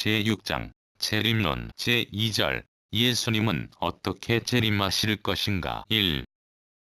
제6장 재림론 제2절 예수님은 어떻게 재림하실 것인가. 1.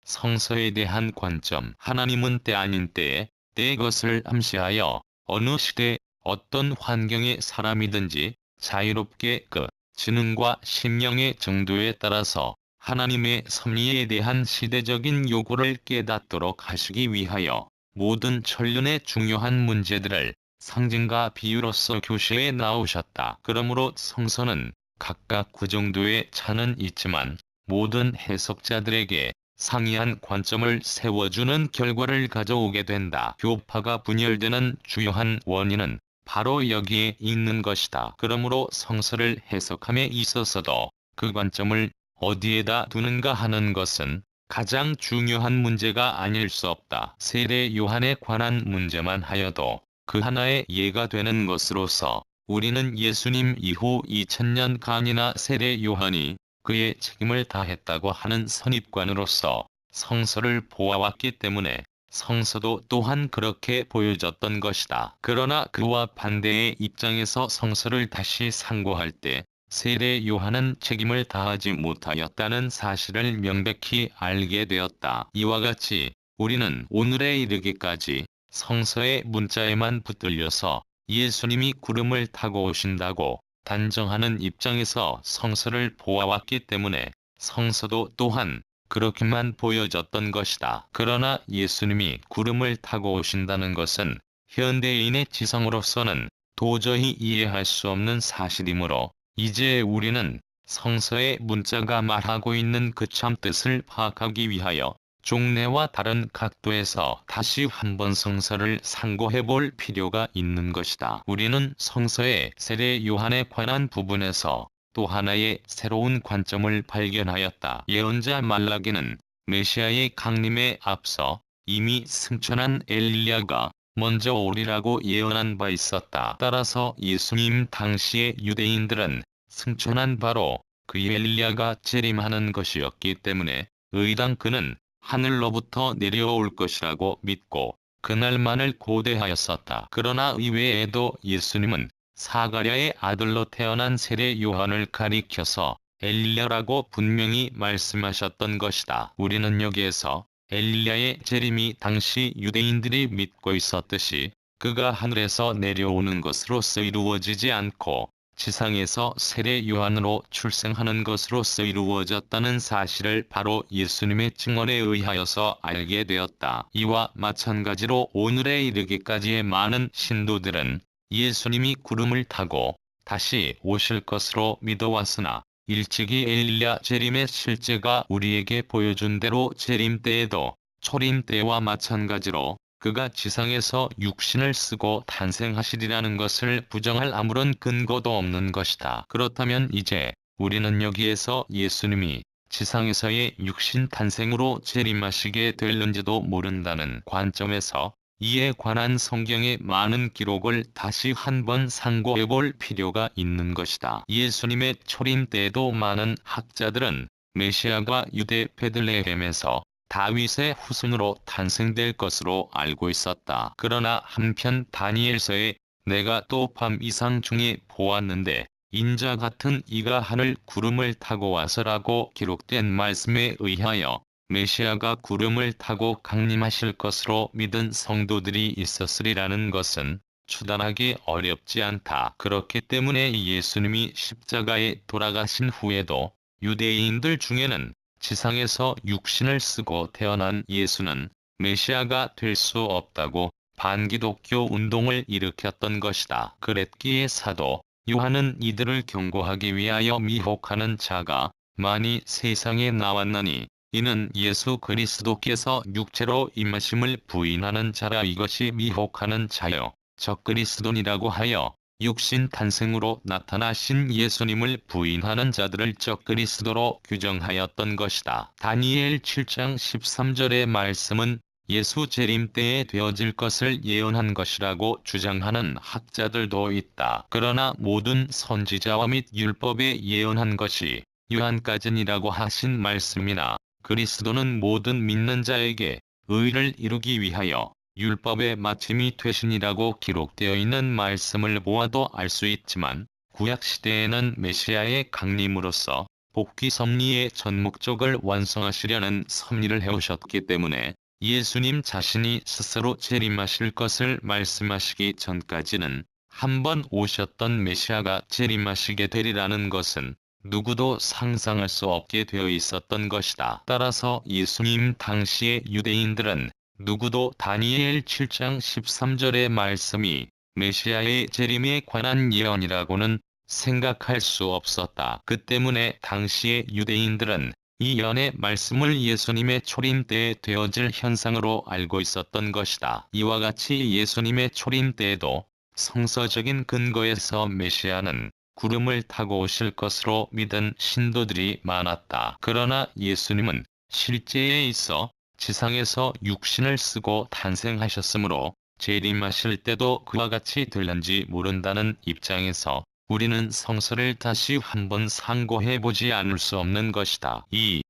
성서에 대한 관점. 하나님은 때 아닌 때에 때의 것을 암시하여 어느 시대 어떤 환경의 사람이든지 자유롭게 그 지능과 심령의 정도에 따라서 하나님의 섭리에 대한 시대적인 요구를 깨닫도록 하시기 위하여 모든 천륜의 중요한 문제들을 상징과 비유로서 교시해 나오셨다. 그러므로 성서는 각각 그 정도의 차는 있지만 모든 해석자들에게 상이한 관점을 세워주는 결과를 가져오게 된다. 교파가 분열되는 주요한 원인은 바로 여기에 있는 것이다. 그러므로 성서를 해석함에 있어서도 그 관점을 어디에다 두는가 하는 것은 가장 중요한 문제가 아닐 수 없다. 세례 요한에 관한 문제만 하여도 그 하나의 예가 되는 것으로서 우리는 예수님 이후 2000년간이나 세례 요한이 그의 책임을 다했다고 하는 선입관으로서 성서를 보아왔기 때문에 성서도 또한 그렇게 보여졌던 것이다. 그러나 그와 반대의 입장에서 성서를 다시 상고할 때 세례 요한은 책임을 다하지 못하였다는 사실을 명백히 알게 되었다. 이와 같이 우리는 오늘에 이르기까지 성서의 문자에만 붙들려서 예수님이 구름을 타고 오신다고 단정하는 입장에서 성서를 보아왔기 때문에 성서도 또한 그렇게만 보여졌던 것이다. 그러나 예수님이 구름을 타고 오신다는 것은 현대인의 지성으로서는 도저히 이해할 수 없는 사실이므로 이제 우리는 성서의 문자가 말하고 있는 그 참뜻을 파악하기 위하여 종래와 다른 각도에서 다시 한번 성서를 상고해볼 필요가 있는 것이다. 우리는 성서의 세례 요한에 관한 부분에서 또 하나의 새로운 관점을 발견하였다. 예언자 말라기는 메시아의 강림에 앞서 이미 승천한 엘리야가 먼저 오리라고 예언한 바 있었다. 따라서 예수님 당시의 유대인들은 승천한 바로 그 엘리야가 재림하는 것이었기 때문에 의당 그는 하늘로부터 내려올 것이라고 믿고 그날만을 고대하였었다. 그러나 이외에도 예수님은 사가랴의 아들로 태어난 세례 요한을 가리켜서 엘리야라고 분명히 말씀하셨던 것이다. 우리는 여기에서 엘리야의 재림이 당시 유대인들이 믿고 있었듯이 그가 하늘에서 내려오는 것으로서 이루어지지 않고 지상에서 세례 요한으로 출생하는 것으로서 이루어졌다는 사실을 바로 예수님의 증언에 의하여서 알게 되었다. 이와 마찬가지로 오늘에 이르기까지의 많은 신도들은 예수님이 구름을 타고 다시 오실 것으로 믿어왔으나 일찍이 엘리야 재림의 실제가 우리에게 보여준 대로 재림 때에도 초림 때와 마찬가지로 그가 지상에서 육신을 쓰고 탄생하시리라는 것을 부정할 아무런 근거도 없는 것이다. 그렇다면 이제 우리는 여기에서 예수님이 지상에서의 육신 탄생으로 재림하시게 될는지도 모른다는 관점에서 이에 관한 성경의 많은 기록을 다시 한번 상고해볼 필요가 있는 것이다. 예수님의 초림 때에도 많은 학자들은 메시아가 유대 베들레헴에서 다윗의 후손으로 탄생될 것으로 알고 있었다. 그러나 한편 다니엘서에 내가 또 밤 이상 중에 보았는데 인자 같은 이가 하늘 구름을 타고 와서라고 기록된 말씀에 의하여 메시아가 구름을 타고 강림하실 것으로 믿은 성도들이 있었으리라는 것은 추단하기 어렵지 않다. 그렇기 때문에 예수님이 십자가에 돌아가신 후에도 유대인들 중에는 지상에서 육신을 쓰고 태어난 예수는 메시아가 될 수 없다고 반기독교 운동을 일으켰던 것이다. 그랬기에 사도 요한은 이들을 경고하기 위하여 미혹하는 자가 많이 세상에 나왔나니 이는 예수 그리스도께서 육체로 임하심을 부인하는 자라. 이것이 미혹하는 자요 적그리스도니라고 하여 육신 탄생으로 나타나신 예수님을 부인하는 자들을 적그리스도로 규정하였던 것이다. 다니엘 7장 13절의 말씀은 예수 재림 때에 되어질 것을 예언한 것이라고 주장하는 학자들도 있다. 그러나 모든 선지자와 및 율법에 예언한 것이 요한까지니라고 하신 말씀이나 그리스도는 모든 믿는 자에게 의를 이루기 위하여 율법의 마침이 되시니라고 기록되어 있는 말씀을 보아도 알 수 있지만 구약시대에는 메시아의 강림으로써 복귀 섭리의 전 목적을 완성하시려는 섭리를 해오셨기 때문에 예수님 자신이 스스로 재림하실 것을 말씀하시기 전까지는 한 번 오셨던 메시아가 재림하시게 되리라는 것은 누구도 상상할 수 없게 되어 있었던 것이다. 따라서 예수님 당시의 유대인들은 누구도 다니엘 7장 13절의 말씀이 메시아의 재림에 관한 예언이라고는 생각할 수 없었다. 그 때문에 당시의 유대인들은 이 예언의 말씀을 예수님의 초림 때에 되어질 현상으로 알고 있었던 것이다. 이와 같이 예수님의 초림 때에도 성서적인 근거에서 메시아는 구름을 타고 오실 것으로 믿은 신도들이 많았다. 그러나 예수님은 실제에 있어 지상에서 육신을 쓰고 탄생하셨으므로 재림하실 때도 그와 같이 될는지 모른다는 입장에서 우리는 성서를 다시 한번 상고해보지 않을 수 없는 것이다. 이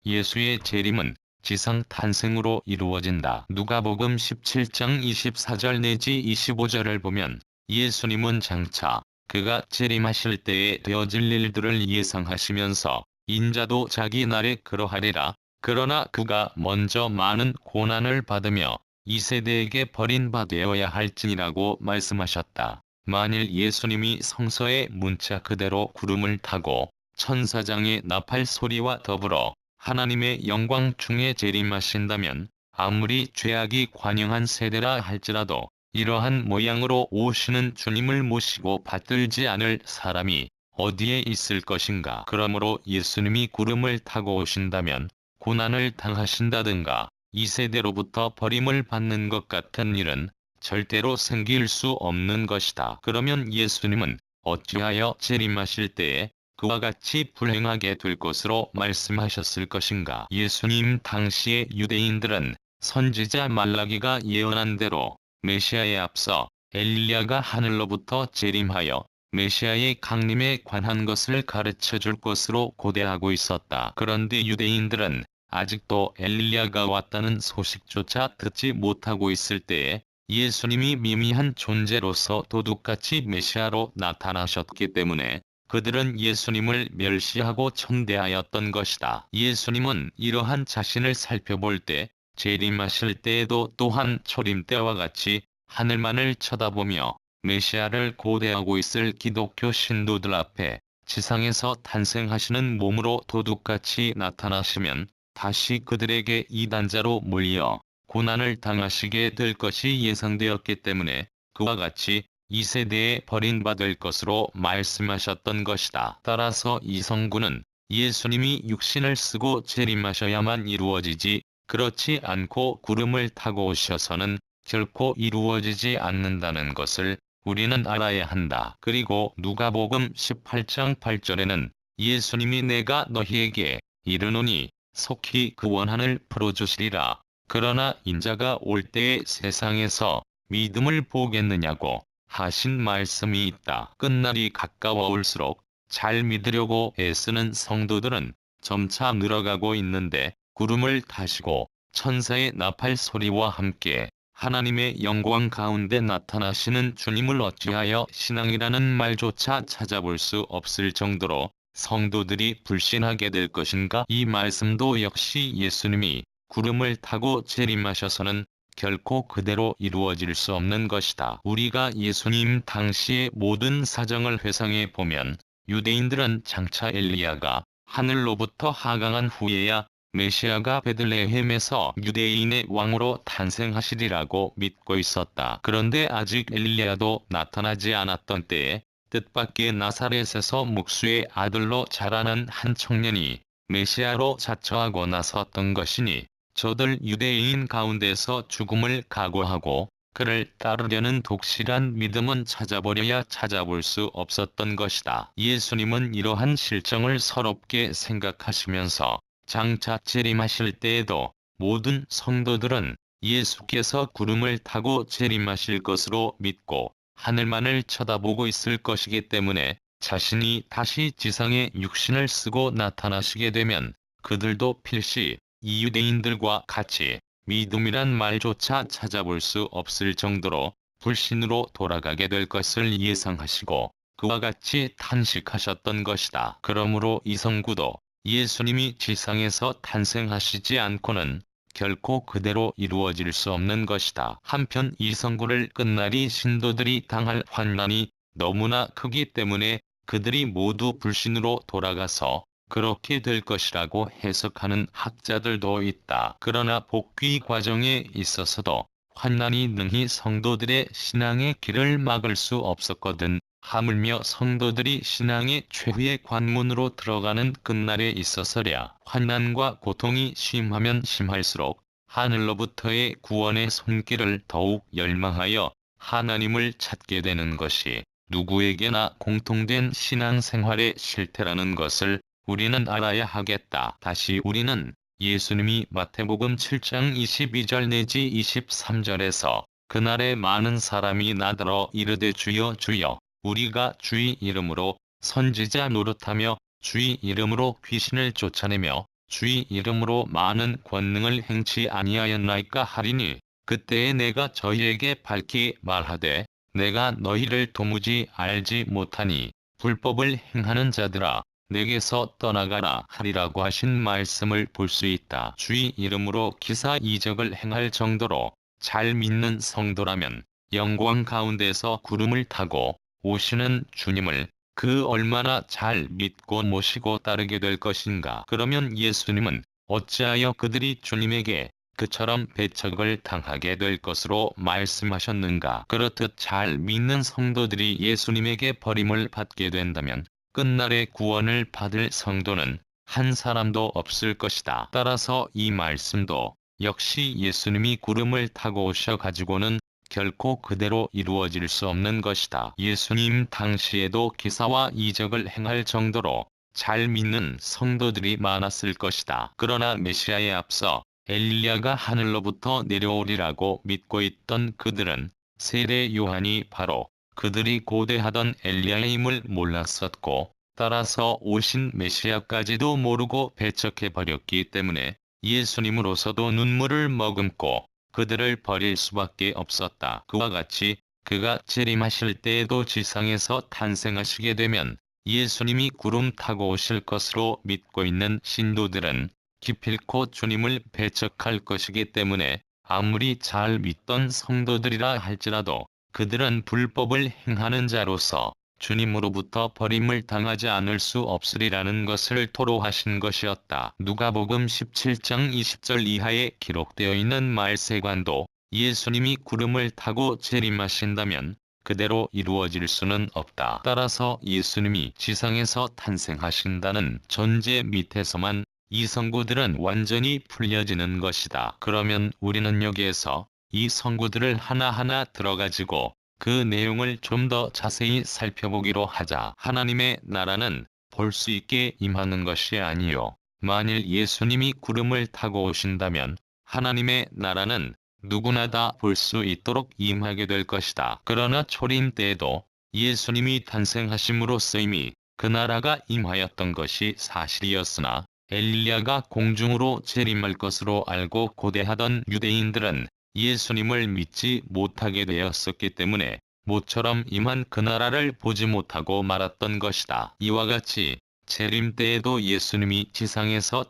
예수의 재림은 지상 탄생으로 이루어진다. 누가복음 17장 24절 내지 25절을 보면 예수님은 장차 그가 재림하실 때에 되어질 일들을 예상하시면서 인자도 자기 날에 그러하리라. 그러나 그가 먼저 많은 고난을 받으며 이 세대에게 버림받아야 할지니라고 말씀하셨다. 만일 예수님이 성서의 문자 그대로 구름을 타고 천사장의 나팔 소리와 더불어 하나님의 영광 중에 재림하신다면 아무리 죄악이 관영한 세대라 할지라도 이러한 모양으로 오시는 주님을 모시고 받들지 않을 사람이 어디에 있을 것인가. 그러므로 예수님이 구름을 타고 오신다면 고난을 당하신다든가 이 세대로부터 버림을 받는 것 같은 일은 절대로 생길 수 없는 것이다. 그러면 예수님은 어찌하여 재림하실 때에 그와 같이 불행하게 될 것으로 말씀하셨을 것인가. 예수님 당시의 유대인들은 선지자 말라기가 예언한 대로 메시아에 앞서 엘리야가 하늘로부터 재림하여 메시아의 강림에 관한 것을 가르쳐 줄 것으로 고대하고 있었다. 그런데 유대인들은 아직도 엘리야가 왔다는 소식조차 듣지 못하고 있을 때에 예수님이 미미한 존재로서 도둑같이 메시아로 나타나셨기 때문에 그들은 예수님을 멸시하고 천대하였던 것이다. 예수님은 이러한 자신을 살펴볼 때 재림하실 때에도 또한 초림 때와 같이 하늘만을 쳐다보며 메시아를 고대하고 있을 기독교 신도들 앞에 지상에서 탄생하시는 몸으로 도둑같이 나타나시면 다시 그들에게 이단자로 몰려 고난을 당하시게 될 것이 예상되었기 때문에 그와 같이 이 세대에 버림받을 것으로 말씀하셨던 것이다. 따라서 이 성구는 예수님이 육신을 쓰고 재림하셔야만 이루어지지 그렇지 않고 구름을 타고 오셔서는 결코 이루어지지 않는다는 것을 우리는 알아야 한다. 그리고 누가복음 18장 8절에는 예수님이 내가 너희에게 이르노니 속히 그 원한을 풀어주시리라. 그러나 인자가 올 때에 세상에서 믿음을 보겠느냐고 하신 말씀이 있다. 끝날이 가까워올수록 잘 믿으려고 애쓰는 성도들은 점차 늘어가고 있는데 구름을 타시고 천사의 나팔 소리와 함께 하나님의 영광 가운데 나타나시는 주님을 어찌하여 신앙이라는 말조차 찾아볼 수 없을 정도로 성도들이 불신하게 될 것인가? 이 말씀도 역시 예수님이 구름을 타고 재림하셔서는 결코 그대로 이루어질 수 없는 것이다. 우리가 예수님 당시의 모든 사정을 회상해 보면 유대인들은 장차 엘리야가 하늘로부터 하강한 후에야 메시아가 베들레헴에서 유대인의 왕으로 탄생하시리라고 믿고 있었다. 그런데 아직 엘리야도 나타나지 않았던 때에 뜻밖의 나사렛에서 목수의 아들로 자라는 한 청년이 메시아로 자처하고 나섰던 것이니 저들 유대인 가운데서 죽음을 각오하고 그를 따르려는 독실한 믿음은 찾아보려야 찾아볼 수 없었던 것이다. 예수님은 이러한 실정을 서럽게 생각하시면서 장차 재림하실 때에도 모든 성도들은 예수께서 구름을 타고 재림하실 것으로 믿고 하늘만을 쳐다보고 있을 것이기 때문에 자신이 다시 지상에 육신을 쓰고 나타나시게 되면 그들도 필시 이 유대인들과 같이 믿음이란 말조차 찾아볼 수 없을 정도로 불신으로 돌아가게 될 것을 예상하시고 그와 같이 탄식하셨던 것이다. 그러므로 이 성구도 예수님이 지상에서 탄생하시지 않고는 결코 그대로 이루어질 수 없는 것이다. 한편 이 성구를 끝날이 신도들이 당할 환난이 너무나 크기 때문에 그들이 모두 불신으로 돌아가서 그렇게 될 것이라고 해석하는 학자들도 있다. 그러나 복귀 과정에 있어서도 환난이 능히 성도들의 신앙의 길을 막을 수 없었거든. 하물며 성도들이 신앙의 최후의 관문으로 들어가는 끝날에 있어서랴 환난과 고통이 심하면 심할수록 하늘로부터의 구원의 손길을 더욱 열망하여 하나님을 찾게 되는 것이 누구에게나 공통된 신앙생활의 실태라는 것을 우리는 알아야 하겠다. 다시 우리는 예수님이 마태복음 7장 22절 내지 23절에서 그날에 많은 사람이 나더러 이르되 주여 주여 우리가 주의 이름으로 선지자 노릇하며 주의 이름으로 귀신을 쫓아내며 주의 이름으로 많은 권능을 행치 아니하였나이까 하리니 그때에 내가 저희에게 밝히 말하되 내가 너희를 도무지 알지 못하니 불법을 행하는 자들아 내게서 떠나가라 하리라고 하신 말씀을 볼 수 있다. 주의 이름으로 기사 이적을 행할 정도로 잘 믿는 성도라면 영광 가운데서 구름을 타고 오시는 주님을 그 얼마나 잘 믿고 모시고 따르게 될 것인가. 그러면 예수님은 어찌하여 그들이 주님에게 그처럼 배척을 당하게 될 것으로 말씀하셨는가. 그렇듯 잘 믿는 성도들이 예수님에게 버림을 받게 된다면 끝날에 구원을 받을 성도는 한 사람도 없을 것이다. 따라서 이 말씀도 역시 예수님이 구름을 타고 오셔 가지고는 결코 그대로 이루어질 수 없는 것이다. 예수님 당시에도 기사와 이적을 행할 정도로 잘 믿는 성도들이 많았을 것이다. 그러나 메시아에 앞서 엘리야가 하늘로부터 내려오리라고 믿고 있던 그들은 세례 요한이 바로 그들이 고대하던 엘리야임을 몰랐었고 따라서 오신 메시아까지도 모르고 배척해버렸기 때문에 예수님으로서도 눈물을 머금고 그들을 버릴 수밖에 없었다. 그와 같이 그가 재림하실 때에도 지상에서 탄생하시게 되면 예수님이 구름 타고 오실 것으로 믿고 있는 신도들은 기필코 주님을 배척할 것이기 때문에 아무리 잘 믿던 성도들이라 할지라도 그들은 불법을 행하는 자로서 주님으로부터 버림을 당하지 않을 수 없으리라는 것을 토로하신 것이었다. 누가복음 17장 20절 이하에 기록되어 있는 말세관도 예수님이 구름을 타고 재림하신다면 그대로 이루어질 수는 없다. 따라서 예수님이 지상에서 탄생하신다는 전제 밑에서만 이 성구들은 완전히 풀려지는 것이다. 그러면 우리는 여기에서 이 성구들을 하나하나 들어가지고 그 내용을 좀 더 자세히 살펴보기로 하자. 하나님의 나라는 볼 수 있게 임하는 것이 아니요. 만일 예수님이 구름을 타고 오신다면 하나님의 나라는 누구나 다 볼 수 있도록 임하게 될 것이다. 그러나 초림 때에도 예수님이 탄생하심으로써 이미 그 나라가 임하였던 것이 사실이었으나 엘리야가 공중으로 재림할 것으로 알고 고대하던 유대인들은 예수님을 믿지 못하게 되었었기 때문에 모처럼 임한 그 나라를 보지 못하고 말았던 것이다. 이와 같이 재림 때에도 예수님이 지상에서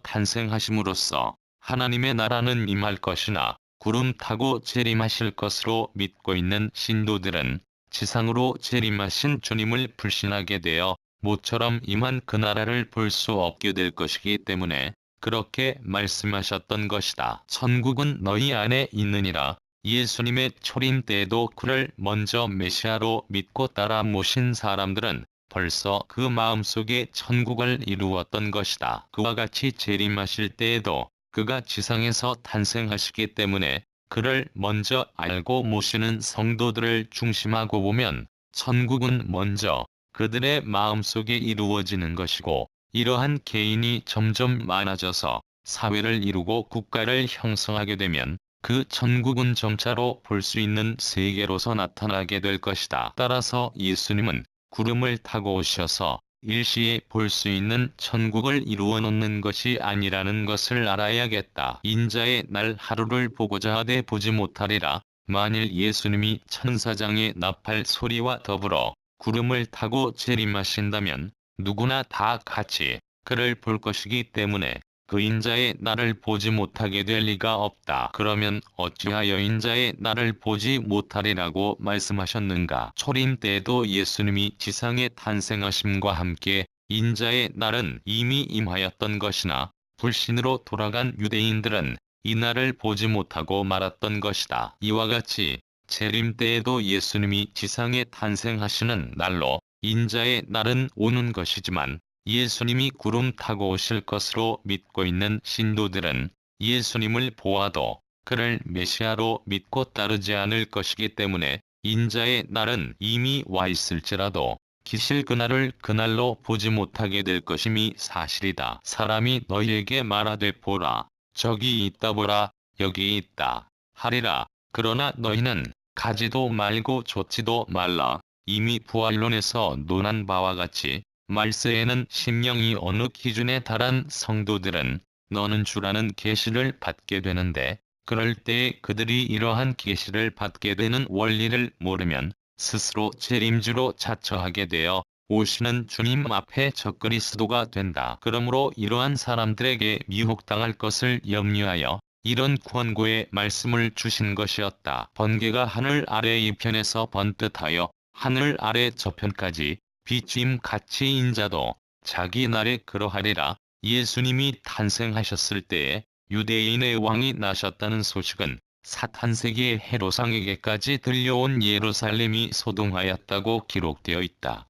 탄생하심으로써 하나님의 나라는 임할 것이나 구름 타고 재림하실 것으로 믿고 있는 신도들은 지상으로 재림하신 주님을 불신하게 되어 모처럼 임한 그 나라를 볼 수 없게 될 것이기 때문에 그렇게 말씀하셨던 것이다. 천국은 너희 안에 있느니라. 예수님의 초림 때에도 그를 먼저 메시아로 믿고 따라 모신 사람들은 벌써 그 마음속에 천국을 이루었던 것이다. 그와 같이 재림하실 때에도 그가 지상에서 탄생하시기 때문에 그를 먼저 알고 모시는 성도들을 중심하고 보면 천국은 먼저 그들의 마음속에 이루어지는 것이고 이러한 개인이 점점 많아져서 사회를 이루고 국가를 형성하게 되면 그 천국은 점차로 볼 수 있는 세계로서 나타나게 될 것이다. 따라서 예수님은 구름을 타고 오셔서 일시에 볼 수 있는 천국을 이루어 놓는 것이 아니라는 것을 알아야겠다. 인자의 날 하루를 보고자 하되 보지 못하리라. 만일 예수님이 천사장의 나팔 소리와 더불어 구름을 타고 재림하신다면 누구나 다 같이 그를 볼 것이기 때문에 그 인자의 날을 보지 못하게 될 리가 없다. 그러면 어찌하여 인자의 날을 보지 못하리라고 말씀하셨는가? 초림 때에도 예수님이 지상에 탄생하심과 함께 인자의 날은 이미 임하였던 것이나 불신으로 돌아간 유대인들은 이 날을 보지 못하고 말았던 것이다. 이와 같이 재림 때에도 예수님이 지상에 탄생하시는 날로 인자의 날은 오는 것이지만 예수님이 구름 타고 오실 것으로 믿고 있는 신도들은 예수님을 보아도 그를 메시아로 믿고 따르지 않을 것이기 때문에 인자의 날은 이미 와 있을지라도 기실 그날을 그날로 보지 못하게 될 것임이 사실이다. 사람이 너희에게 말하되 보라, 저기 있다 보라, 여기 있다 하리라. 그러나 너희는 가지도 말고 좇지도 말라. 이미 부활론에서 논한 바와 같이 말세에는 심령이 어느 기준에 달한 성도들은 너는 주라는 계시를 받게 되는데, 그럴 때에 그들이 이러한 계시를 받게 되는 원리를 모르면 스스로 재림주로 자처하게 되어 오시는 주님 앞에 적그리스도가 된다. 그러므로 이러한 사람들에게 미혹당할 것을 염려하여 이런 권고의 말씀을 주신 것이었다. 번개가 하늘 아래 이편에서 번듯하여 하늘 아래 저편까지 비추임 같이 인자도 자기 날에 그러하리라. 예수님이 탄생하셨을 때에 유대인의 왕이 나셨다는 소식은 사탄세계의 헤롯왕에게까지 들려온 예루살렘이 소동하였다고 기록되어 있다.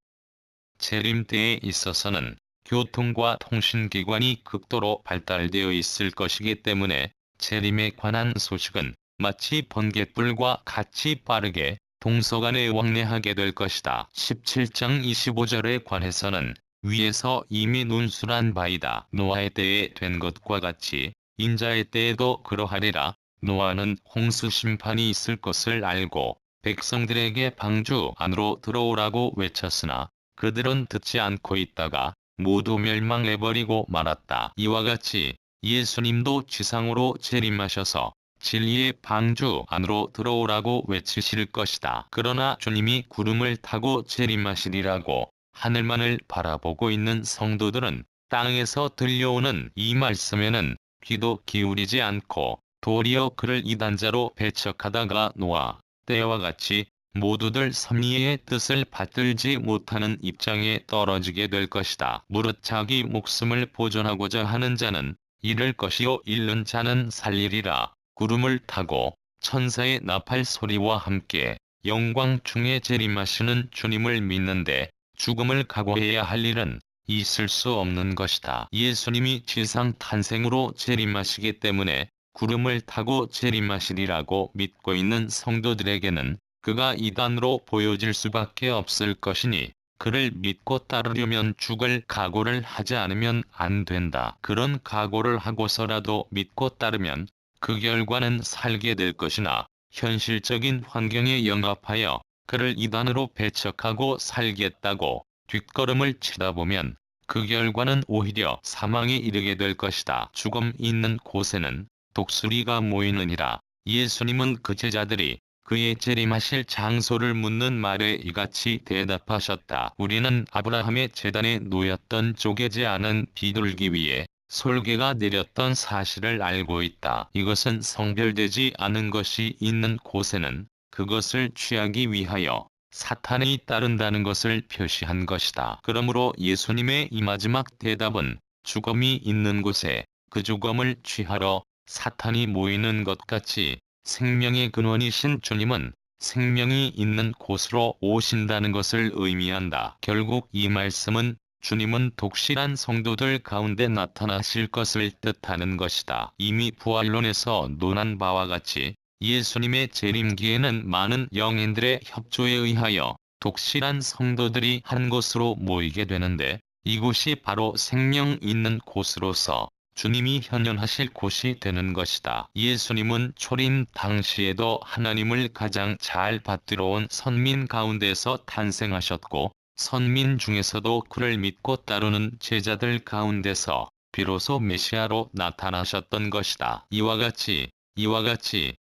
재림 때에 있어서는 교통과 통신기관이 극도로 발달되어 있을 것이기 때문에 재림에 관한 소식은 마치 번갯불과 같이 빠르게 동서간에 왕래하게 될 것이다. 17장 25절에 관해서는 위에서 이미 논술한 바이다. 노아의 때에 된 것과 같이 인자의 때에도 그러하리라. 노아는 홍수 심판이 있을 것을 알고 백성들에게 방주 안으로 들어오라고 외쳤으나 그들은 듣지 않고 있다가 모두 멸망해버리고 말았다. 이와 같이 예수님도 지상으로 재림하셔서 진리의 방주 안으로 들어오라고 외치실 것이다. 그러나 주님이 구름을 타고 재림하시리라고 하늘만을 바라보고 있는 성도들은 땅에서 들려오는 이 말씀에는 귀도 기울이지 않고 도리어 그를 이단자로 배척하다가 노아 때와 같이 모두들 섭리의 뜻을 받들지 못하는 입장에 떨어지게 될 것이다. 무릇 자기 목숨을 보존하고자 하는 자는 잃을 것이요 잃는 자는 살리리라. 구름을 타고 천사의 나팔 소리와 함께 영광 중에 재림하시는 주님을 믿는데 죽음을 각오해야 할 일은 있을 수 없는 것이다. 예수님이 지상 탄생으로 재림하시기 때문에 구름을 타고 재림하시리라고 믿고 있는 성도들에게는 그가 이단으로 보여질 수밖에 없을 것이니 그를 믿고 따르려면 죽을 각오를 하지 않으면 안 된다. 그런 각오를 하고서라도 믿고 따르면 그 결과는 살게 될 것이나 현실적인 환경에 영합하여 그를 이단으로 배척하고 살겠다고 뒷걸음을 치다 보면 그 결과는 오히려 사망에 이르게 될 것이다. 죽음 있는 곳에는 독수리가 모이느니라. 예수님은 그 제자들이 그의 재림하실 장소를 묻는 말에 이같이 대답하셨다. 우리는 아브라함의 제단에 놓였던 쪼개지 않은 비둘기 위에 솔개가 내렸던 사실을 알고 있다. 이것은 성별되지 않은 것이 있는 곳에는 그것을 취하기 위하여 사탄이 따른다는 것을 표시한 것이다. 그러므로 예수님의 이 마지막 대답은 죽음이 있는 곳에 그 죽음을 취하러 사탄이 모이는 것 같이 생명의 근원이신 주님은 생명이 있는 곳으로 오신다는 것을 의미한다. 결국 이 말씀은 주님은 독실한 성도들 가운데 나타나실 것을 뜻하는 것이다. 이미 부활론에서 논한 바와 같이 예수님의 재림기에는 많은 영인들의 협조에 의하여 독실한 성도들이 한 곳으로 모이게 되는데, 이곳이 바로 생명 있는 곳으로서 주님이 현현하실 곳이 되는 것이다. 예수님은 초림 당시에도 하나님을 가장 잘 받들어온 선민 가운데서 탄생하셨고, 선민 중에서도 그를 믿고 따르는 제자들 가운데서 비로소 메시아로 나타나셨던 것이다. 이와 같이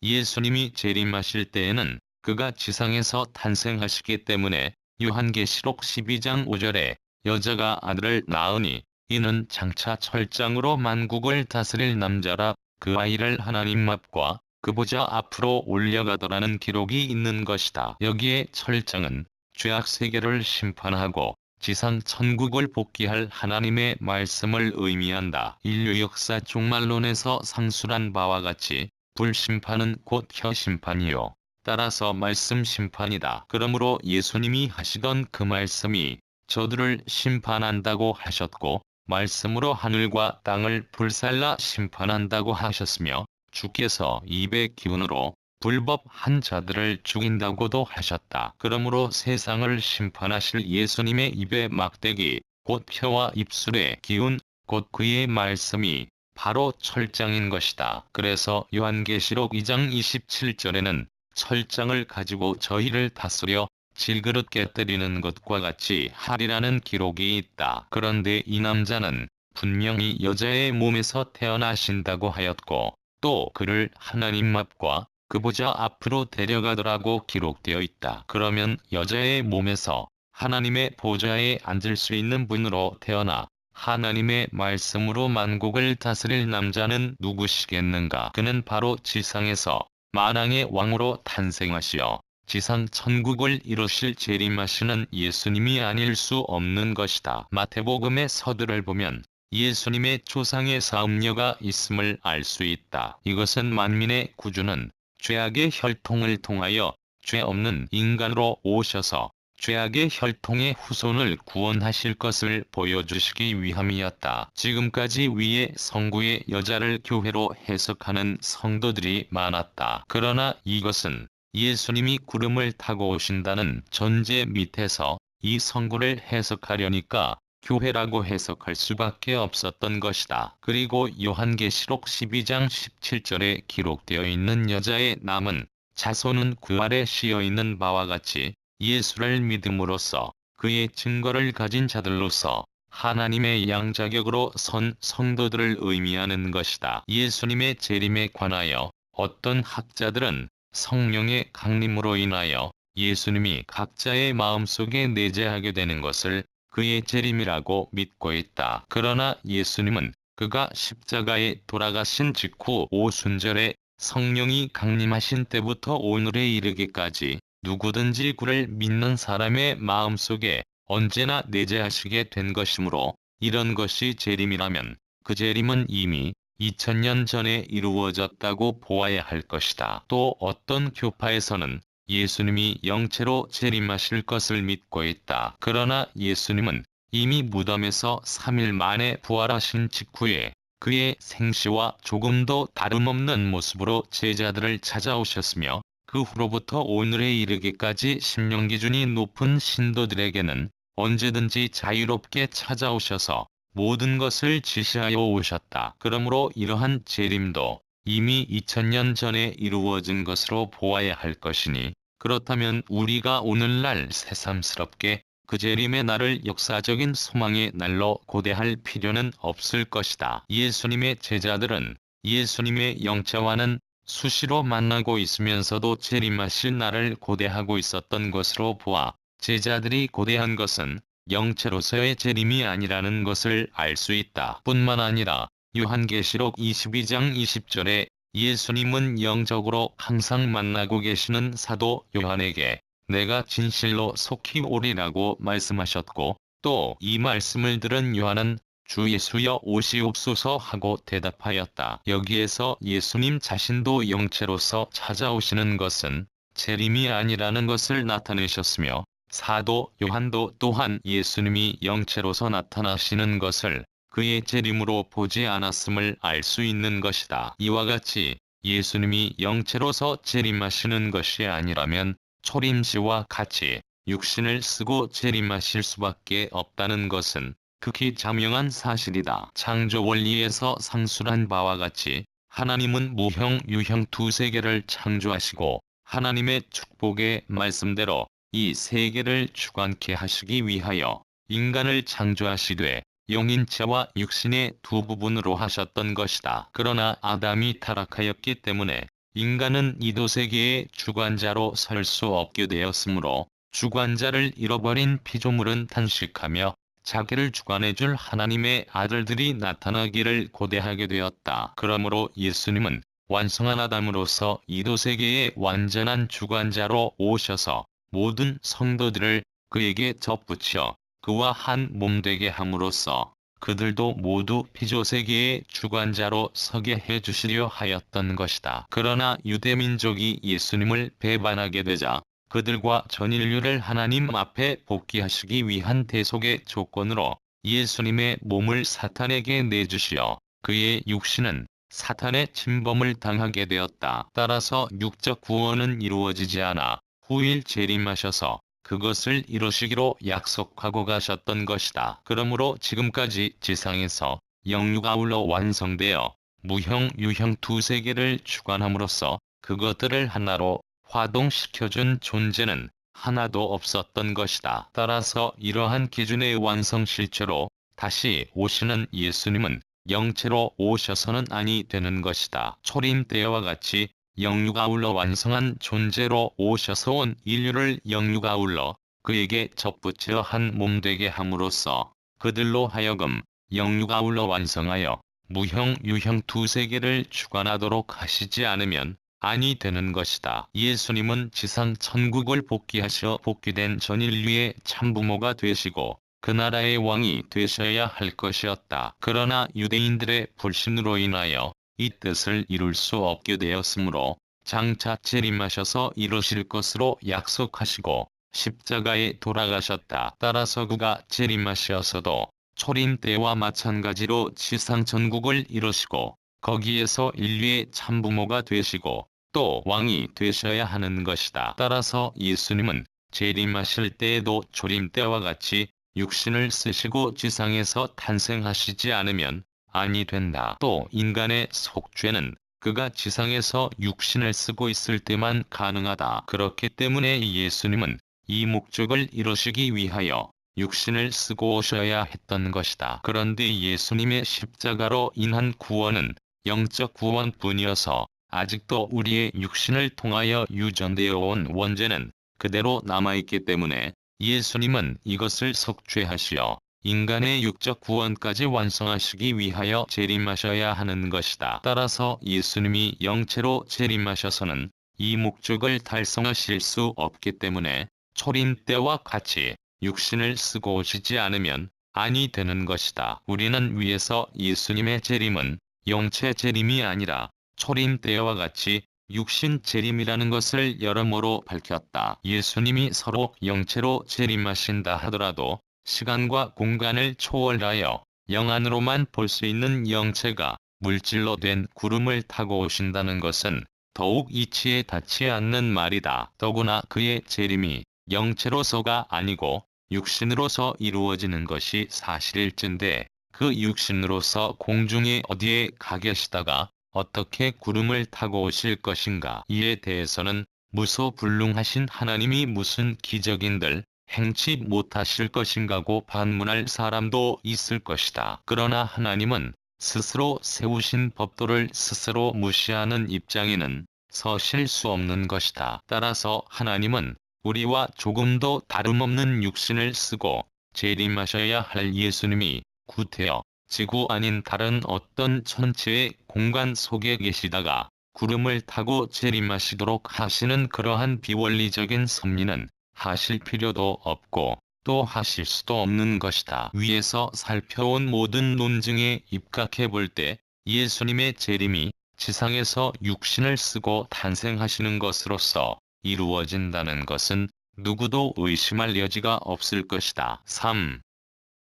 예수님이 재림하실 때에는 그가 지상에서 탄생하시기 때문에 요한계시록 12장 5절에 여자가 아들을 낳으니 이는 장차 철장으로 만국을 다스릴 남자라 그 아이를 하나님 앞과 그 보좌 앞으로 올려가더라는 기록이 있는 것이다. 여기에 철장은 죄악 세계를 심판하고 지상 천국을 복귀할 하나님의 말씀을 의미한다. 인류 역사 종말론에서 상술한 바와 같이 불심판은 곧 혀심판이요. 따라서 말씀 심판이다. 그러므로 예수님이 하시던 그 말씀이 저들을 심판한다고 하셨고 말씀으로 하늘과 땅을 불살라 심판한다고 하셨으며 주께서 입의 기운으로 불법한 자들을 죽인다고도 하셨다. 그러므로 세상을 심판하실 예수님의 입의 막대기, 곧 혀와 입술의 기운, 곧 그의 말씀이 바로 철장인 것이다. 그래서 요한계시록 2장 27절에는 철장을 가지고 저희를 다스려 질그릇 깨뜨리는 것과 같이 하리라는 기록이 있다. 그런데 이 남자는 분명히 여자의 몸에서 태어나신다고 하였고 또 그를 하나님 앞과 그 보좌 앞으로 데려가더라고 기록되어 있다. 그러면 여자의 몸에서 하나님의 보좌에 앉을 수 있는 분으로 태어나 하나님의 말씀으로 만국을 다스릴 남자는 누구시겠는가? 그는 바로 지상에서 만왕의 왕으로 탄생하시어 지상 천국을 이루실 재림하시는 예수님이 아닐 수 없는 것이다. 마태복음의 서두를 보면 예수님의 조상의 사업녀가 있음을 알 수 있다. 이것은 만민의 구주는 죄악의 혈통을 통하여 죄 없는 인간으로 오셔서 죄악의 혈통의 후손을 구원하실 것을 보여주시기 위함이었다. 지금까지 위의 성구의 여자를 교회로 해석하는 성도들이 많았다. 그러나 이것은 예수님이 구름을 타고 오신다는 전제 밑에서 이 성구를 해석하려니까 교회라고 해석할 수밖에 없었던 것이다. 그리고 요한계시록 12장 17절에 기록되어 있는 여자의 남은 자손은 그 아래 씌어있는 바와 같이 예수를 믿음으로써 그의 증거를 가진 자들로서 하나님의 양자격으로 선 성도들을 의미하는 것이다. 예수님의 재림에 관하여 어떤 학자들은 성령의 강림으로 인하여 예수님이 각자의 마음속에 내재하게 되는 것을 그의 재림이라고 믿고 있다. 그러나 예수님은 그가 십자가에 돌아가신 직후 오순절에 성령이 강림하신 때부터 오늘에 이르기까지 누구든지 그를 믿는 사람의 마음속에 언제나 내재하시게 된 것이므로 이런 것이 재림이라면 그 재림은 이미 2000년 전에 이루어졌다고 보아야 할 것이다. 또 어떤 교파에서는 예수님이 영체로 재림하실 것을 믿고 있다. 그러나 예수님은 이미 무덤에서 3일 만에 부활하신 직후에 그의 생시와 조금도 다름없는 모습으로 제자들을 찾아오셨으며 그 후로부터 오늘에 이르기까지 심령 기준이 높은 신도들에게는 언제든지 자유롭게 찾아오셔서 모든 것을 지시하여 오셨다. 그러므로 이러한 재림도 이미 2000년 전에 이루어진 것으로 보아야 할 것이니 그렇다면 우리가 오늘날 새삼스럽게 그 재림의 날을 역사적인 소망의 날로 고대할 필요는 없을 것이다. 예수님의 제자들은 예수님의 영체와는 수시로 만나고 있으면서도 재림하실 날을 고대하고 있었던 것으로 보아 제자들이 고대한 것은 영체로서의 재림이 아니라는 것을 알 수 있다. 뿐만 아니라 요한계시록 22장 20절에 예수님은 영적으로 항상 만나고 계시는 사도 요한에게 내가 진실로 속히 오리라고 말씀하셨고 또 이 말씀을 들은 요한은 주 예수여 오시옵소서 하고 대답하였다. 여기에서 예수님 자신도 영체로서 찾아오시는 것은 재림이 아니라는 것을 나타내셨으며 사도 요한도 또한 예수님이 영체로서 나타나시는 것을 그의 재림으로 보지 않았음을 알 수 있는 것이다. 이와 같이 예수님이 영체로서 재림하시는 것이 아니라면 초림시와 같이 육신을 쓰고 재림하실 수밖에 없다는 것은 극히 자명한 사실이다. 창조 원리에서 상술한 바와 같이 하나님은 무형, 유형 두 세계를 창조하시고 하나님의 축복의 말씀대로 이 세계를 주관케 하시기 위하여 인간을 창조하시되 영인체와 육신의 두 부분으로 하셨던 것이다. 그러나 아담이 타락하였기 때문에 인간은 이도세계의 주관자로 설 수 없게 되었으므로 주관자를 잃어버린 피조물은 탄식하며 자기를 주관해줄 하나님의 아들들이 나타나기를 고대하게 되었다. 그러므로 예수님은 완성한 아담으로서 이도세계의 완전한 주관자로 오셔서 모든 성도들을 그에게 접붙여 그와 한 몸 되게 함으로써 그들도 모두 피조세계의 주관자로 서게 해주시려 하였던 것이다. 그러나 유대민족이 예수님을 배반하게 되자 그들과 전 인류를 하나님 앞에 복귀하시기 위한 대속의 조건으로 예수님의 몸을 사탄에게 내주시어 그의 육신은 사탄의 침범을 당하게 되었다. 따라서 육적 구원은 이루어지지 않아 후일 재림하셔서 그것을 이루시기로 약속하고 가셨던 것이다. 그러므로 지금까지 지상에서 영육 아울러 완성되어 무형, 유형 두 세계를 주관함으로써 그것들을 하나로 화동시켜준 존재는 하나도 없었던 것이다. 따라서 이러한 기준의 완성 실체로 다시 오시는 예수님은 영체로 오셔서는 아니 되는 것이다. 초림 때와 같이 영육 아울러 완성한 존재로 오셔서 온 인류를 영육 아울러 그에게 접붙여 한 몸 되게 함으로써 그들로 하여금 영육 아울러 완성하여 무형, 유형 두 세계를 주관하도록 하시지 않으면 아니 되는 것이다. 예수님은 지상 천국을 복귀하셔 복귀된 전 인류의 참부모가 되시고 그 나라의 왕이 되셔야 할 것이었다. 그러나 유대인들의 불신으로 인하여 이 뜻을 이룰 수 없게 되었으므로 장차 재림하셔서 이루실 것으로 약속하시고 십자가에 돌아가셨다. 따라서 그가 재림하셔서도 초림 때와 마찬가지로 지상 천국을 이루시고 거기에서 인류의 참부모가 되시고 또 왕이 되셔야 하는 것이다. 따라서 예수님은 재림하실 때에도 초림 때와 같이 육신을 쓰시고 지상에서 탄생하시지 않으면 아니 된다. 또 인간의 속죄는 그가 지상에서 육신을 쓰고 있을 때만 가능하다. 그렇기 때문에 예수님은 이 목적을 이루시기 위하여 육신을 쓰고 오셔야 했던 것이다. 그런데 예수님의 십자가로 인한 구원은 영적 구원뿐이어서 아직도 우리의 육신을 통하여 유전되어 온 원죄는 그대로 남아있기 때문에 예수님은 이것을 속죄하시어 인간의 육적 구원까지 완성하시기 위하여 재림하셔야 하는 것이다. 따라서 예수님이 영체로 재림하셔서는 이 목적을 달성하실 수 없기 때문에 초림 때와 같이 육신을 쓰고 오시지 않으면 아니 되는 것이다. 우리는 위에서 예수님의 재림은 영체 재림이 아니라 초림 때와 같이 육신 재림이라는 것을 여러모로 밝혔다. 예수님이 서로 영체로 재림하신다 하더라도 시간과 공간을 초월하여 영안으로만 볼 수 있는 영체가 물질로 된 구름을 타고 오신다는 것은 더욱 이치에 닿지 않는 말이다. 더구나 그의 재림이 영체로서가 아니고 육신으로서 이루어지는 것이 사실일진데 그 육신으로서 공중에 어디에 가 계시다가 어떻게 구름을 타고 오실 것인가. 이에 대해서는 무소불능하신 하나님이 무슨 기적인들 행치 못하실 것인가고 반문할 사람도 있을 것이다. 그러나 하나님은 스스로 세우신 법도를 스스로 무시하는 입장에는 서실 수 없는 것이다. 따라서 하나님은 우리와 조금도 다름없는 육신을 쓰고 재림하셔야 할 예수님이 구태여 지구 아닌 다른 어떤 천체의 공간 속에 계시다가 구름을 타고 재림하시도록 하시는 그러한 비원리적인 섭리는 하실 필요도 없고 또 하실 수도 없는 것이다. 위에서 살펴온 모든 논증에 입각해 볼 때 예수님의 재림이 지상에서 육신을 쓰고 탄생하시는 것으로서 이루어진다는 것은 누구도 의심할 여지가 없을 것이다. 3.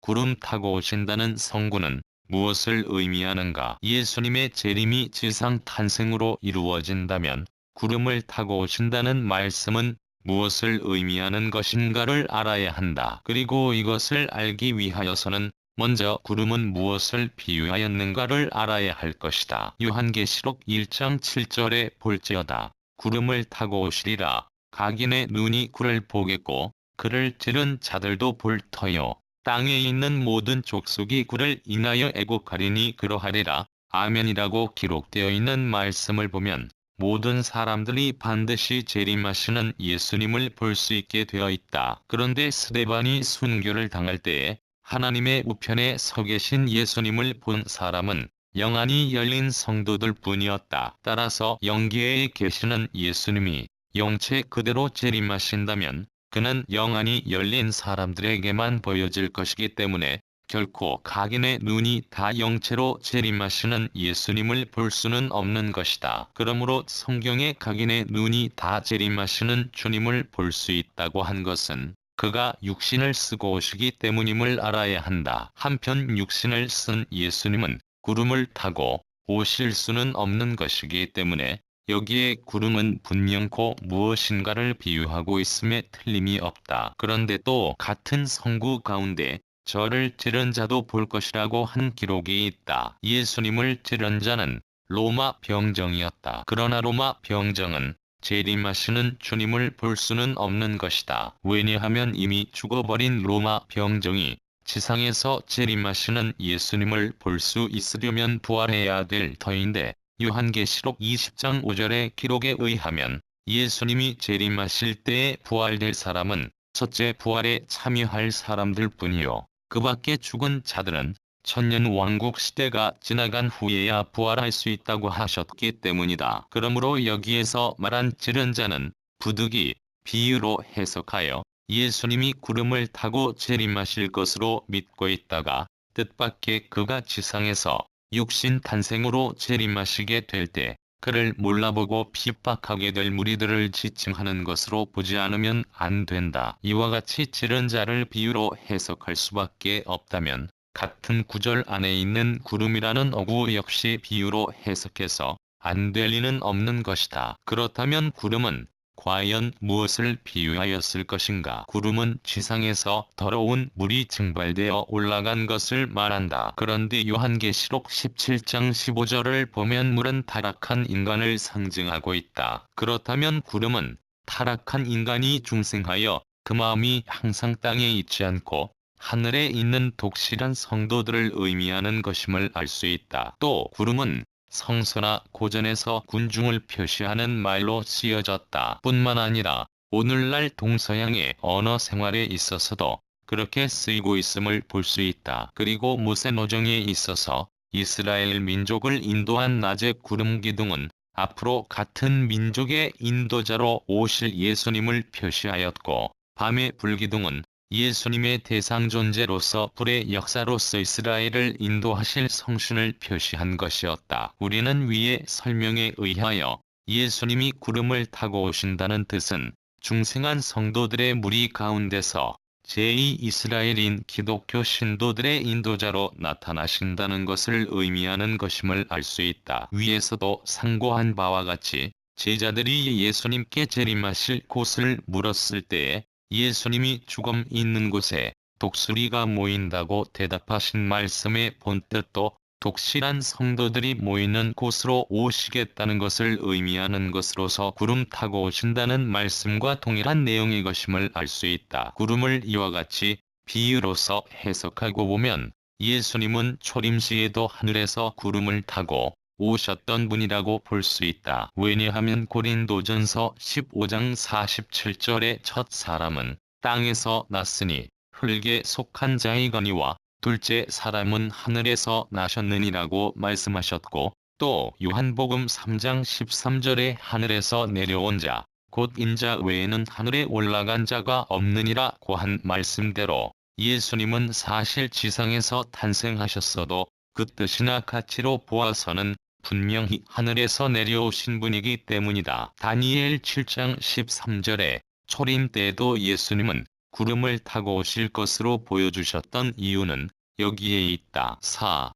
구름 타고 오신다는 성구는 무엇을 의미하는가? 예수님의 재림이 지상 탄생으로 이루어진다면 구름을 타고 오신다는 말씀은 무엇을 의미하는 것인가를 알아야 한다. 그리고 이것을 알기 위하여서는 먼저 구름은 무엇을 비유하였는가를 알아야 할 것이다. 요한계시록 1장 7절에 볼지어다. 구름을 타고 오시리라. 각인의 눈이 그를 보겠고 그를 찌른 자들도 볼 터요. 땅에 있는 모든 족속이 그를 인하여 애곡하리니 그러하리라. 아멘이라고 기록되어 있는 말씀을 보면 모든 사람들이 반드시 재림하시는 예수님을 볼 수 있게 되어 있다. 그런데 스데반이 순교를 당할 때에 하나님의 우편에 서 계신 예수님을 본 사람은 영안이 열린 성도들 뿐이었다. 따라서 영계에 계시는 예수님이 영체 그대로 재림하신다면 그는 영안이 열린 사람들에게만 보여질 것이기 때문에 결코 각인의 눈이 다 영체로 재림하시는 예수님을 볼 수는 없는 것이다. 그러므로 성경에 각인의 눈이 다 재림하시는 주님을 볼 수 있다고 한 것은 그가 육신을 쓰고 오시기 때문임을 알아야 한다. 한편 육신을 쓴 예수님은 구름을 타고 오실 수는 없는 것이기 때문에 여기에 구름은 분명코 무엇인가를 비유하고 있음에 틀림이 없다. 그런데 또 같은 성구 가운데 저를 찌른 자도 볼 것이라고 한 기록이 있다. 예수님을 찌른 자는 로마 병정이었다. 그러나 로마 병정은 재림하시는 주님을 볼 수는 없는 것이다. 왜냐하면 이미 죽어버린 로마 병정이 지상에서 재림하시는 예수님을 볼 수 있으려면 부활해야 될 터인데 요한계시록 20장 5절의 기록에 의하면 예수님이 재림하실 때에 부활될 사람은 첫째 부활에 참여할 사람들 뿐이요. 그 밖에 죽은 자들은 천년왕국 시대가 지나간 후에야 부활할 수 있다고 하셨기 때문이다. 그러므로 여기에서 말한 찌른 자는 부득이 비유로 해석하여 예수님이 구름을 타고 재림하실 것으로 믿고 있다가 뜻밖의 그가 지상에서 육신 탄생으로 재림하시게 될 때 그를 몰라보고 핍박하게 될 무리들을 지칭하는 것으로 보지 않으면 안 된다. 이와 같이 찌른 자를 비유로 해석할 수밖에 없다면 같은 구절 안에 있는 구름이라는 어구 역시 비유로 해석해서 안 될 리는 없는 것이다. 그렇다면 구름은 과연 무엇을 비유하였을 것인가? 구름은 지상에서 더러운 물이 증발되어 올라간 것을 말한다. 그런데 요한계시록 17장 15절을 보면 물은 타락한 인간을 상징하고 있다. 그렇다면 구름은 타락한 인간이 중생하여 그 마음이 항상 땅에 있지 않고 하늘에 있는 독실한 성도들을 의미하는 것임을 알 수 있다. 또 구름은 성서나 고전에서 군중을 표시하는 말로 쓰여졌다. 뿐만 아니라 오늘날 동서양의 언어 생활에 있어서도 그렇게 쓰이고 있음을 볼 수 있다. 그리고 모세노정에 있어서 이스라엘 민족을 인도한 낮의 구름 기둥은 앞으로 같은 민족의 인도자로 오실 예수님을 표시하였고 밤의 불기둥은 예수님의 대상 존재로서 불의 역사로서 이스라엘을 인도하실 성신을 표시한 것이었다. 우리는 위의 설명에 의하여 예수님이 구름을 타고 오신다는 뜻은 중생한 성도들의 무리 가운데서 제2이스라엘인 기독교 신도들의 인도자로 나타나신다는 것을 의미하는 것임을 알 수 있다. 위에서도 상고한 바와 같이 제자들이 예수님께 재림하실 곳을 물었을 때에 예수님이 죽음 있는 곳에 독수리가 모인다고 대답하신 말씀의 본뜻도 독실한 성도들이 모이는 곳으로 오시겠다는 것을 의미하는 것으로서 구름 타고 오신다는 말씀과 동일한 내용의 것임을 알 수 있다. 구름을 이와 같이 비유로서 해석하고 보면 예수님은 초림시에도 하늘에서 구름을 타고 오셨던 분이라고 볼 수 있다. 왜냐하면 고린도전서 15장 47절의 첫 사람은 땅에서 났으니 흙에 속한 자이거니와 둘째 사람은 하늘에서 나셨느니라고 말씀하셨고 또 요한복음 3장 13절에 하늘에서 내려온 자, 곧 인자 외에는 하늘에 올라간 자가 없느니라고 한 말씀대로 예수님은 사실 지상에서 탄생하셨어도 그 뜻이나 가치로 보아서는 분명히 하늘에서 내려오신 분이기 때문이다. 다니엘 7장 13절에 초림 때에도 예수님은 구름을 타고 오실 것으로 보여주셨던 이유는 여기에 있다. 4.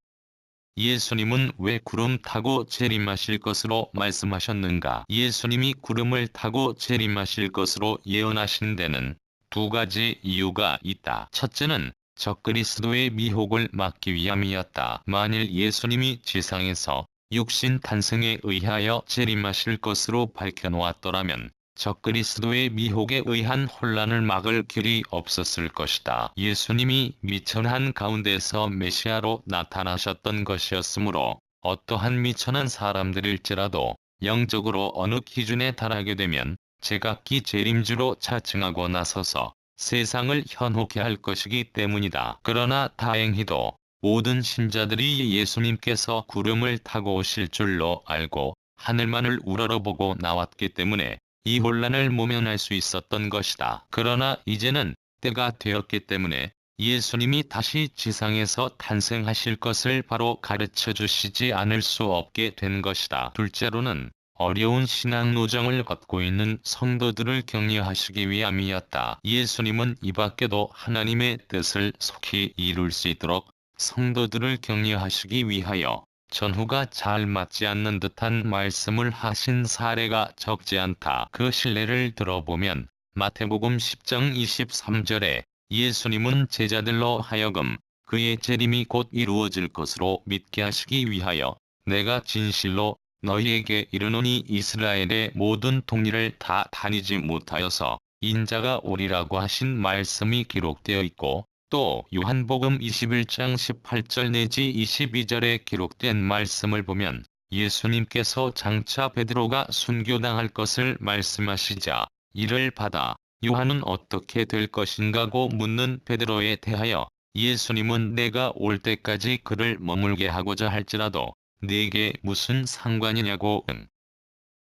예수님은 왜 구름 타고 재림하실 것으로 말씀하셨는가? 예수님이 구름을 타고 재림하실 것으로 예언하신 데는 두 가지 이유가 있다. 첫째는 적그리스도의 미혹을 막기 위함이었다. 만일 예수님이 지상에서 육신 탄생에 의하여 재림하실 것으로 밝혀놓았더라면 적그리스도의 미혹에 의한 혼란을 막을 길이 없었을 것이다. 예수님이 미천한 가운데서 메시아로 나타나셨던 것이었으므로 어떠한 미천한 사람들일지라도 영적으로 어느 기준에 달하게 되면 제각기 재림주로 자칭하고 나서서 세상을 현혹해 할 것이기 때문이다. 그러나 다행히도 모든 신자들이 예수님께서 구름을 타고 오실 줄로 알고 하늘만을 우러러보고 나왔기 때문에 이 혼란을 모면할 수 있었던 것이다. 그러나 이제는 때가 되었기 때문에 예수님이 다시 지상에서 탄생하실 것을 바로 가르쳐 주시지 않을 수 없게 된 것이다. 둘째로는 어려운 신앙 노정을 걷고 있는 성도들을 격려하시기 위함이었다. 예수님은 이 밖에도 하나님의 뜻을 속히 이룰 수 있도록 성도들을 격려하시기 위하여 전후가 잘 맞지 않는 듯한 말씀을 하신 사례가 적지 않다. 그 실례를 들어보면 마태복음 10장 23절에 예수님은 제자들로 하여금 그의 재림이 곧 이루어질 것으로 믿게 하시기 위하여 내가 진실로 너희에게 이르노니 이스라엘의 모든 통일을 다 다니지 못하여서 인자가 오리라고 하신 말씀이 기록되어 있고, 또 요한복음 21장 18절 내지 22절에 기록된 말씀을 보면 예수님께서 장차 베드로가 순교당할 것을 말씀하시자 이를 받아 요한은 어떻게 될 것인가고 묻는 베드로에 대하여 예수님은 내가 올 때까지 그를 머물게 하고자 할지라도 네게 무슨 상관이냐고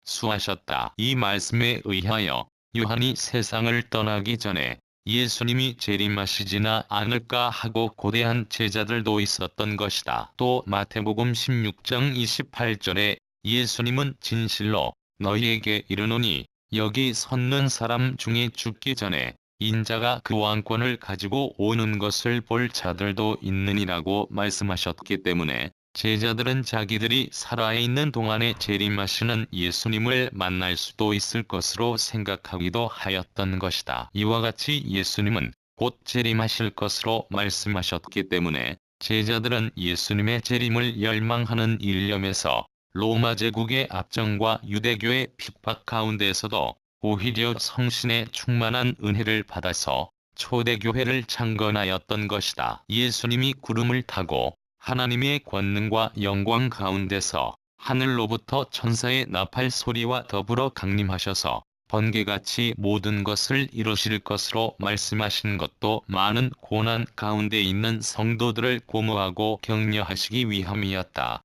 수하셨다. 이 말씀에 의하여 요한이 세상을 떠나기 전에 예수님이 재림하시지나 않을까 하고 고대한 제자들도 있었던 것이다. 또 마태복음 16장 28절에 예수님은 진실로 너희에게 이르노니 여기 섰는 사람 중에 죽기 전에 인자가 그 왕권을 가지고 오는 것을 볼 자들도 있느니라고 말씀하셨기 때문에 제자들은 자기들이 살아있는 동안에 재림하시는 예수님을 만날 수도 있을 것으로 생각하기도 하였던 것이다. 이와 같이 예수님은 곧 재림하실 것으로 말씀하셨기 때문에 제자들은 예수님의 재림을 열망하는 일념에서 로마 제국의 압정과 유대교의 핍박 가운데에서도 오히려 성신의 충만한 은혜를 받아서 초대교회를 창건하였던 것이다. 예수님이 구름을 타고 하나님의 권능과 영광 가운데서 하늘로부터 천사의 나팔 소리와 더불어 강림하셔서 번개같이 모든 것을 이루실 것으로 말씀하신 것도 많은 고난 가운데 있는 성도들을 고무하고 격려하시기 위함이었다.